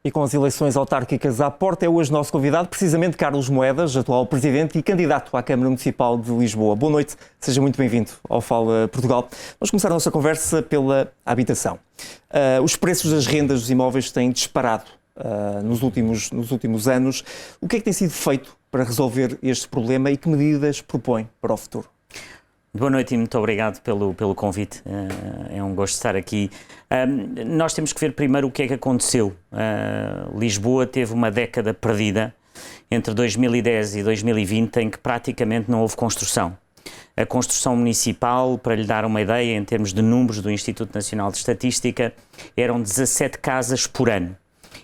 E com as eleições autárquicas à porta, é hoje nosso convidado, precisamente Carlos Moedas, atual presidente e candidato à Câmara Municipal de Lisboa. Boa noite, seja muito bem-vindo ao Fala Portugal. Vamos começar a nossa conversa pela habitação. Os preços das rendas dos imóveis têm disparado nos últimos anos. O que é que tem sido feito para resolver este problema e que medidas propõe para o futuro? Boa noite e muito obrigado pelo convite, é um gosto estar aqui. Nós temos que ver primeiro o que é que aconteceu. Lisboa teve uma década perdida entre 2010 e 2020 em que praticamente não houve construção. A construção municipal, para lhe dar uma ideia, em termos de números do Instituto Nacional de Estatística, eram 17 casas por ano.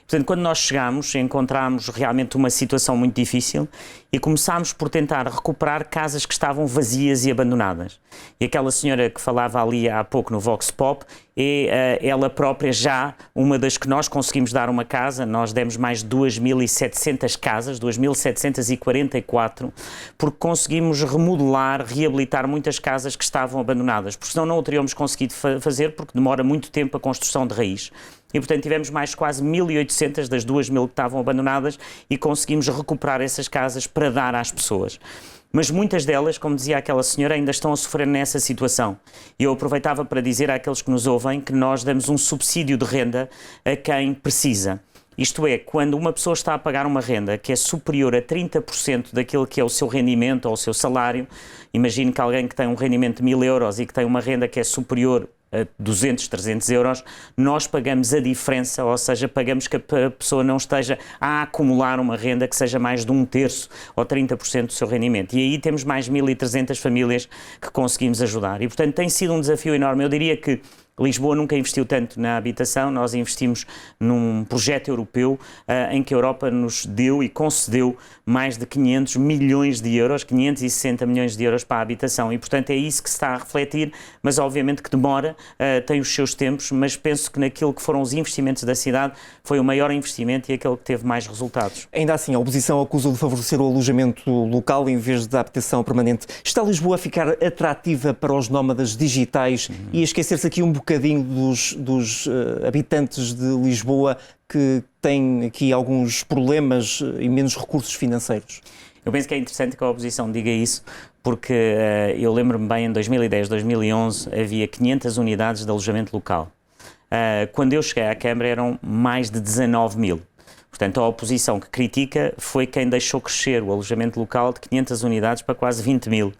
Portanto, quando nós chegámos, encontramos realmente uma situação muito difícil e começámos por tentar recuperar casas que estavam vazias e abandonadas. E aquela senhora que falava ali há pouco no Vox Pop é ela própria já uma das que nós conseguimos dar uma casa. Nós demos mais de 2.700 casas, 2.744, porque conseguimos remodelar, reabilitar muitas casas que estavam abandonadas, porque senão não o teríamos conseguido fazer, porque demora muito tempo a construção de raiz. E, portanto, tivemos mais quase 1.800 das 2.000 que estavam abandonadas e conseguimos recuperar essas casas para dar às pessoas. Mas muitas delas, como dizia aquela senhora, ainda estão a sofrer nessa situação. E eu aproveitava para dizer àqueles que nos ouvem que nós damos um subsídio de renda a quem precisa. Isto é, quando uma pessoa está a pagar uma renda que é superior a 30% daquilo que é o seu rendimento ou o seu salário, imagine que alguém que tem um rendimento de 1.000 euros e que tem uma renda que é superior a 200, 300 euros, nós pagamos a diferença, ou seja, pagamos que a pessoa não esteja a acumular uma renda que seja mais de 1/3 ou 30% do seu rendimento. E aí temos mais 1.300 famílias que conseguimos ajudar. E, portanto, tem sido um desafio enorme. Eu diria que Lisboa nunca investiu tanto na habitação. Nós investimos num projeto europeu em que a Europa nos deu e concedeu mais de 500 milhões de euros, 560 milhões de euros para a habitação e, portanto, é isso que se está a refletir, mas obviamente que demora, tem os seus tempos, mas penso que naquilo que foram os investimentos da cidade foi o maior investimento e aquele que teve mais resultados. Ainda assim, a oposição acusa de favorecer o alojamento local em vez da habitação permanente. Está Lisboa a ficar atrativa para os nómadas digitais e a esquecer-se aqui um bocadinho dos habitantes de Lisboa que têm aqui alguns problemas e menos recursos financeiros? Eu penso que é interessante que a oposição diga isso, porque eu lembro-me bem, em 2010, 2011, havia 500 unidades de alojamento local. Quando eu cheguei à Câmara eram mais de 19.000. Portanto, a oposição que critica foi quem deixou crescer o alojamento local de 500 unidades para quase 20.000.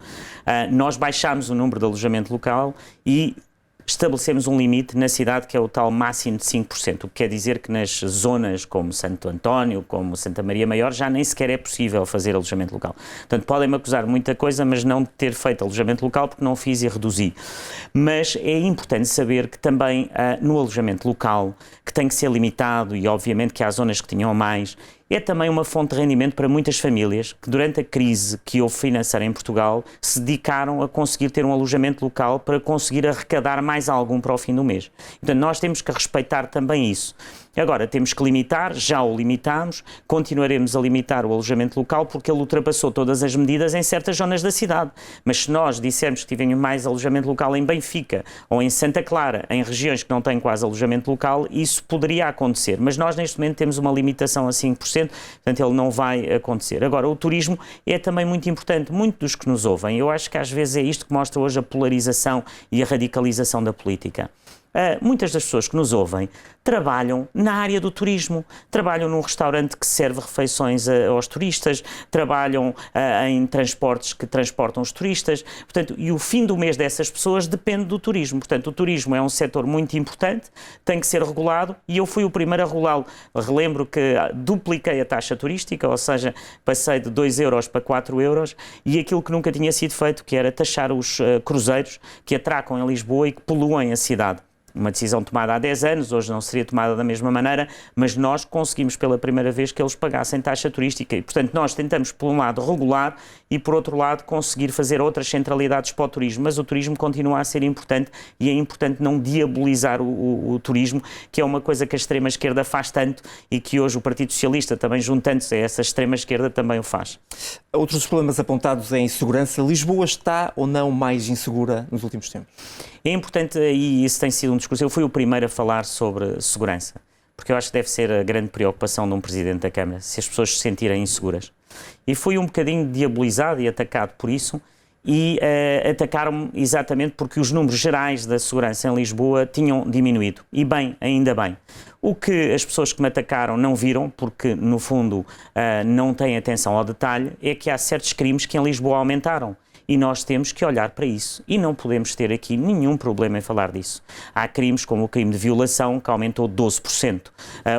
Nós baixámos o número de alojamento local e estabelecemos um limite na cidade que é o tal máximo de 5%, o que quer dizer que nas zonas como Santo António, como Santa Maria Maior, já nem sequer é possível fazer alojamento local. Portanto, podem-me acusar de muita coisa, mas não de ter feito alojamento local, porque não fiz e reduzi. Mas é importante saber que também no alojamento local, que tem que ser limitado e obviamente que há zonas que tinham mais, é também uma fonte de rendimento para muitas famílias que durante a crise que houve financeira em Portugal se dedicaram a conseguir ter um alojamento local para conseguir arrecadar mais algum para o fim do mês. Portanto, nós temos que respeitar também isso. Agora, temos que limitar, já o limitamos, continuaremos a limitar o alojamento local porque ele ultrapassou todas as medidas em certas zonas da cidade. Mas se nós dissermos que tivermos mais alojamento local em Benfica ou em Santa Clara, em regiões que não têm quase alojamento local, isso poderia acontecer. Mas nós neste momento temos uma limitação a 5%, portanto ele não vai acontecer. Agora, o turismo é também muito importante, muitos dos que nos ouvem. Eu acho que às vezes é isto que mostra hoje a polarização e a radicalização da política. Muitas das pessoas que nos ouvem trabalham na área do turismo, trabalham num restaurante que serve refeições aos turistas, trabalham em transportes que transportam os turistas, portanto, e o fim do mês dessas pessoas depende do turismo. Portanto, o turismo é um setor muito importante, tem que ser regulado e eu fui o primeiro a regulá-lo. Relembro que dupliquei a taxa turística, ou seja, passei de 2 euros para 4 euros e aquilo que nunca tinha sido feito, que era taxar os cruzeiros que atracam em Lisboa e que poluem a cidade. Uma decisão tomada há 10 anos, hoje não seria tomada da mesma maneira, mas nós conseguimos pela primeira vez que eles pagassem taxa turística e, portanto, nós tentamos, por um lado, regular e, por outro lado, conseguir fazer outras centralidades para o turismo, mas o turismo continua a ser importante e é importante não diabolizar o turismo, que é uma coisa que a extrema-esquerda faz tanto e que hoje o Partido Socialista, também juntando-se a essa extrema-esquerda, também o faz. Outros problemas apontados é a insegurança. Lisboa está ou não mais insegura nos últimos tempos? É importante, e isso tem sido um discurso, eu fui o primeiro a falar sobre segurança. porque eu acho que deve ser a grande preocupação de um Presidente da Câmara, se as pessoas se sentirem inseguras. E fui um bocadinho diabolizado e atacado por isso, e atacaram-me exatamente porque os números gerais da segurança em Lisboa tinham diminuído. E bem, ainda bem. O que as pessoas que me atacaram não viram, porque no fundo não têm atenção ao detalhe, é que há certos crimes que em Lisboa aumentaram. E nós temos que olhar para isso. E não podemos ter aqui nenhum problema em falar disso. Há crimes como o crime de violação, que aumentou 12%,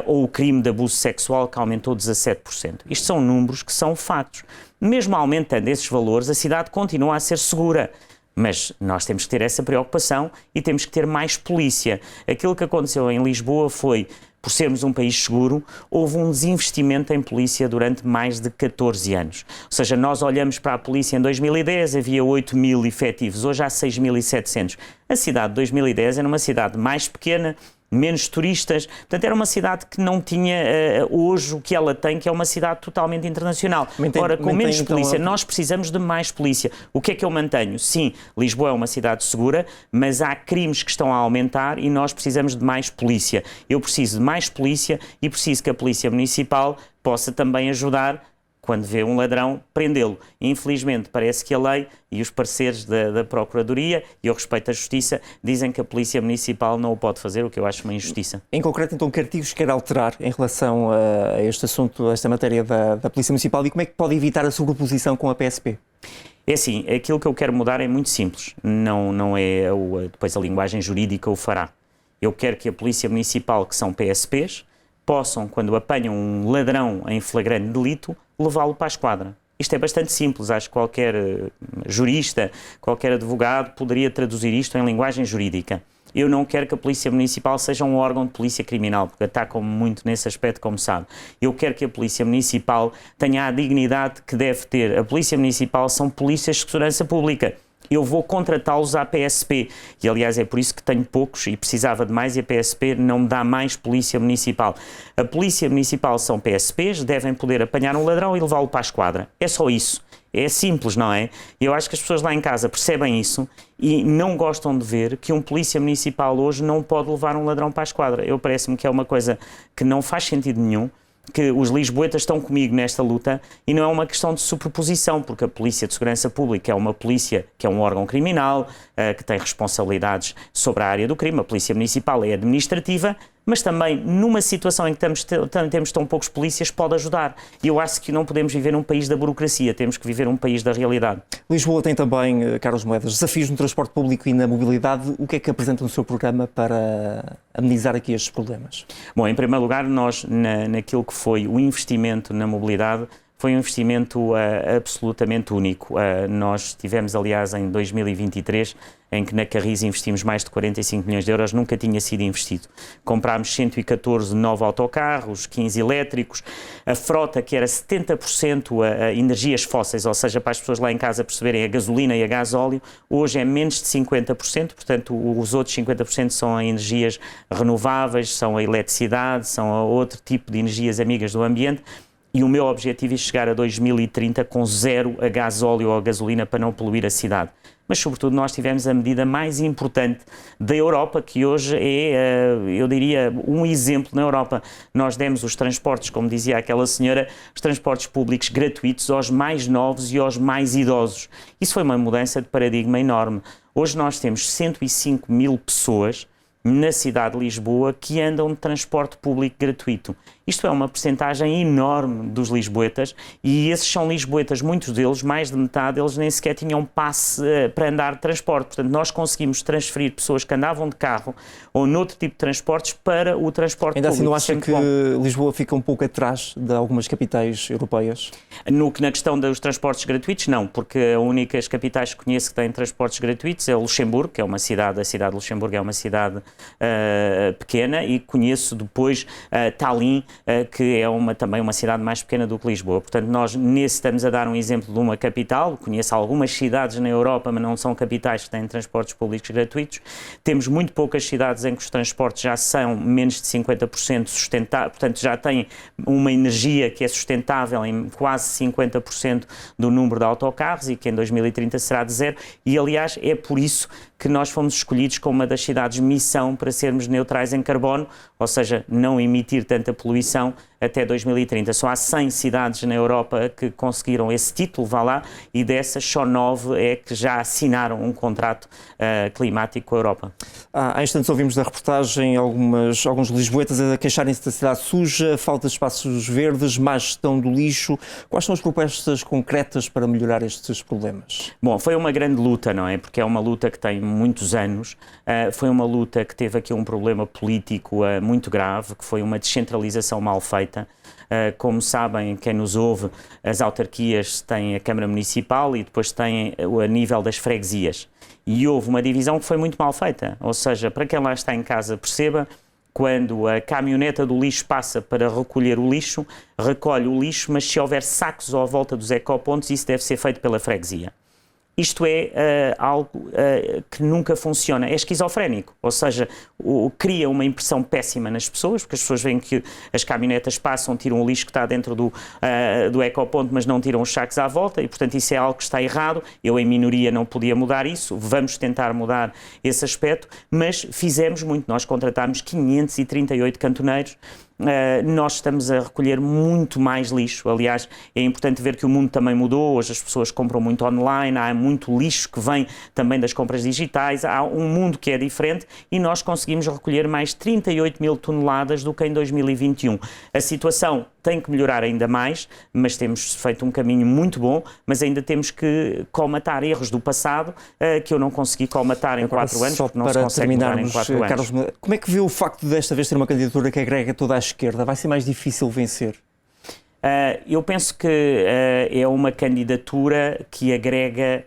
ou o crime de abuso sexual, que aumentou 17%. Isto são números que são factos. Mesmo aumentando esses valores, a cidade continua a ser segura. Mas nós temos que ter essa preocupação e temos que ter mais polícia. Aquilo que aconteceu em Lisboa foi, por sermos um país seguro, houve um desinvestimento em polícia durante mais de 14 anos. Ou seja, nós olhamos para a polícia em 2010, havia 8.000 efetivos, hoje há 6.700. A cidade de 2010 era uma cidade mais pequena, menos turistas, portanto era uma cidade que não tinha hoje o que ela tem, que é uma cidade totalmente internacional. Ora, com menos polícia, nós precisamos de mais polícia. O que é que eu mantenho? Sim, Lisboa é uma cidade segura, mas há crimes que estão a aumentar e nós precisamos de mais polícia. Eu preciso de mais polícia e preciso que a Polícia Municipal possa também ajudar, quando vê um ladrão, prendê-lo. Infelizmente, parece que a lei e os pareceres da Procuradoria e o respeito à Justiça dizem que a Polícia Municipal não o pode fazer, o que eu acho uma injustiça. Em concreto, então, que artigos quer alterar em relação a este assunto, a esta matéria da Polícia Municipal, e como é que pode evitar a sobreposição com a PSP? É assim, aquilo que eu quero mudar é muito simples, não é depois a linguagem jurídica o fará. Eu quero que a Polícia Municipal, que são PSPs, possam, quando apanham um ladrão em flagrante delito, levá-lo para a esquadra. Isto é bastante simples, acho que qualquer jurista, qualquer advogado poderia traduzir isto em linguagem jurídica. Eu não quero que a Polícia Municipal seja um órgão de polícia criminal, porque atacam-me muito nesse aspecto, como sabe. Eu quero que a Polícia Municipal tenha a dignidade que deve ter. A Polícia Municipal são polícias de segurança pública. Eu vou contratá-los à PSP, e aliás é por isso que tenho poucos e precisava de mais, e a PSP não me dá mais Polícia Municipal. A Polícia Municipal são PSPs, devem poder apanhar um ladrão e levá-lo para a esquadra. É só isso. É simples, não é? Eu acho que as pessoas lá em casa percebem isso e não gostam de ver que um Polícia Municipal hoje não pode levar um ladrão para a esquadra. Parece-me que é uma coisa que não faz sentido nenhum, que os lisboetas estão comigo nesta luta, e não é uma questão de superposição, porque a Polícia de Segurança Pública é uma polícia que é um órgão criminal, que tem responsabilidades sobre a área do crime. A Polícia Municipal é administrativa, mas também numa situação em que temos tão poucos polícias pode ajudar. E eu acho que não podemos viver num país da burocracia, temos que viver um país da realidade. Lisboa tem também, Carlos Moedas, desafios no transporte público e na mobilidade. O que é que apresenta no seu programa para amenizar aqui estes problemas? Bom, em primeiro lugar, nós, naquilo que foi o investimento na mobilidade, foi um investimento absolutamente único. Nós tivemos, aliás, em 2023, em que na Carris investimos mais de 45 milhões de euros, nunca tinha sido investido. Comprámos 114 novos autocarros, 15 elétricos, a frota que era 70% a energias fósseis, ou seja, para as pessoas lá em casa perceberem, a gasolina e a gasóleo, hoje é menos de 50%, portanto os outros 50% são a energias renováveis, são a eletricidade, são a outro tipo de energias amigas do ambiente. E o meu objetivo é chegar a 2030 com zero a gasóleo ou a gasolina para não poluir a cidade. Mas, sobretudo, nós tivemos a medida mais importante da Europa, que hoje é, eu diria, um exemplo na Europa. Nós demos os transportes, como dizia aquela senhora, os transportes públicos gratuitos aos mais novos e aos mais idosos. Isso foi uma mudança de paradigma enorme. Hoje nós temos 105 mil pessoas na cidade de Lisboa que andam de transporte público gratuito. Isto é uma percentagem enorme dos lisboetas, e esses são lisboetas, muitos deles, mais de metade, eles nem sequer tinham passe para andar de transporte. Portanto, nós conseguimos transferir pessoas que andavam de carro ou noutro tipo de transportes para o transporte ainda público. Ainda assim, não acha que Lisboa fica um pouco atrás de algumas capitais europeias? Na questão dos transportes gratuitos, não, porque as únicas capitais que conheço que têm transportes gratuitos é o Luxemburgo, que é uma cidade, a cidade de Luxemburgo é uma cidade pequena, e conheço depois Tallinn, que é também uma cidade mais pequena do que Lisboa. Portanto, nós estamos a dar um exemplo de uma capital. Conheço algumas cidades na Europa, mas não são capitais que têm transportes públicos gratuitos. Temos muito poucas cidades em que os transportes já são menos de 50% sustentáveis, portanto já têm uma energia que é sustentável em quase 50% do número de autocarros, e que em 2030 será de zero. E, aliás, é por isso que nós fomos escolhidos como uma das cidades missão para sermos neutrais em carbono, ou seja, não emitir tanta poluição até 2030. Só há 100 cidades na Europa que conseguiram esse título, vá lá, e dessas só 9 é que já assinaram um contrato climático com a Europa. Há instantes ouvimos da reportagem alguns lisboetas a queixarem-se da cidade suja, falta de espaços verdes, má gestão do lixo. Quais são as propostas concretas para melhorar estes problemas? Bom, foi uma grande luta, não é? Porque é uma luta que tem muitos anos. Foi uma luta que teve aqui um problema político muito grave, que foi uma descentralização mal feita. Como sabem, quem nos ouve, as autarquias têm a Câmara Municipal e depois têm a nível das freguesias. E houve uma divisão que foi muito mal feita. Ou seja, para quem lá está em casa perceba, quando a caminhoneta do lixo passa para recolher o lixo, recolhe o lixo, mas se houver sacos à volta dos ecopontos, isso deve ser feito pela freguesia. Isto é algo que nunca funciona, é esquizofrénico, ou seja, cria uma impressão péssima nas pessoas, porque as pessoas veem que as caminhonetas passam, tiram o lixo que está dentro do ecoponto, mas não tiram os sacos à volta, e portanto isso é algo que está errado. Eu em minoria não podia mudar isso, vamos tentar mudar esse aspecto, mas fizemos muito, nós contratámos 538 cantoneiros. Nós estamos a recolher muito mais lixo. Aliás, é importante ver que o mundo também mudou. Hoje as pessoas compram muito online, há muito lixo que vem também das compras digitais, há um mundo que é diferente e nós conseguimos recolher mais 38 mil toneladas do que em 2021. A situação tem que melhorar ainda mais, mas temos feito um caminho muito bom, mas ainda temos que colmatar erros do passado que eu não consegui colmatar em 4 anos, porque não se consegue mudar em 4 anos. Carlos, como é que vê o facto de desta vez ter uma candidatura que agrega toda a esquerda? Vai ser mais difícil vencer? Eu penso que é uma candidatura que agrega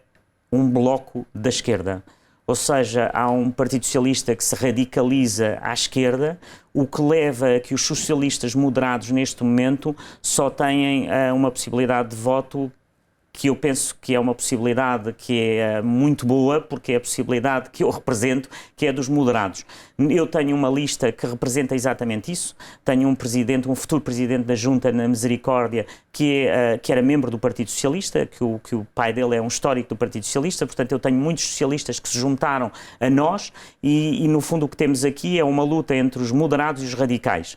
um bloco da esquerda. Ou seja, há um Partido Socialista que se radicaliza à esquerda, o que leva a que os socialistas moderados neste momento só têm uma possibilidade de voto que eu penso que é uma possibilidade que é muito boa, porque é a possibilidade que eu represento, que é dos moderados. Eu tenho uma lista que representa exatamente isso. Tenho um futuro presidente da Junta na Misericórdia, que era membro do Partido Socialista, que o pai dele é um histórico do Partido Socialista, portanto eu tenho muitos socialistas que se juntaram a nós e no fundo o que temos aqui é uma luta entre os moderados e os radicais.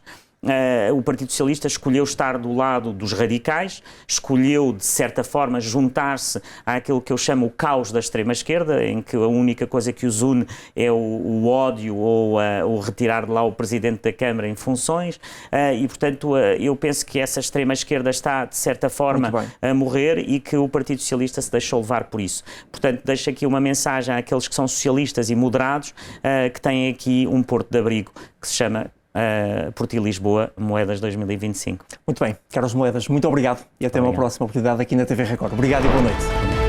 O Partido Socialista escolheu estar do lado dos radicais, escolheu, de certa forma, juntar-se àquilo que eu chamo o caos da extrema-esquerda, em que a única coisa que os une é o ódio ou o retirar de lá o Presidente da Câmara em funções, e, portanto, eu penso que essa extrema-esquerda está, de certa forma, a morrer e que o Partido Socialista se deixou levar por isso. Portanto, deixo aqui uma mensagem àqueles que são socialistas e moderados, que têm aqui um porto de abrigo que se chama Por Ti Lisboa, Moedas 2025. Muito bem, Carlos Moedas, muito obrigado e até uma próxima oportunidade aqui na TV Record. Obrigado e boa noite.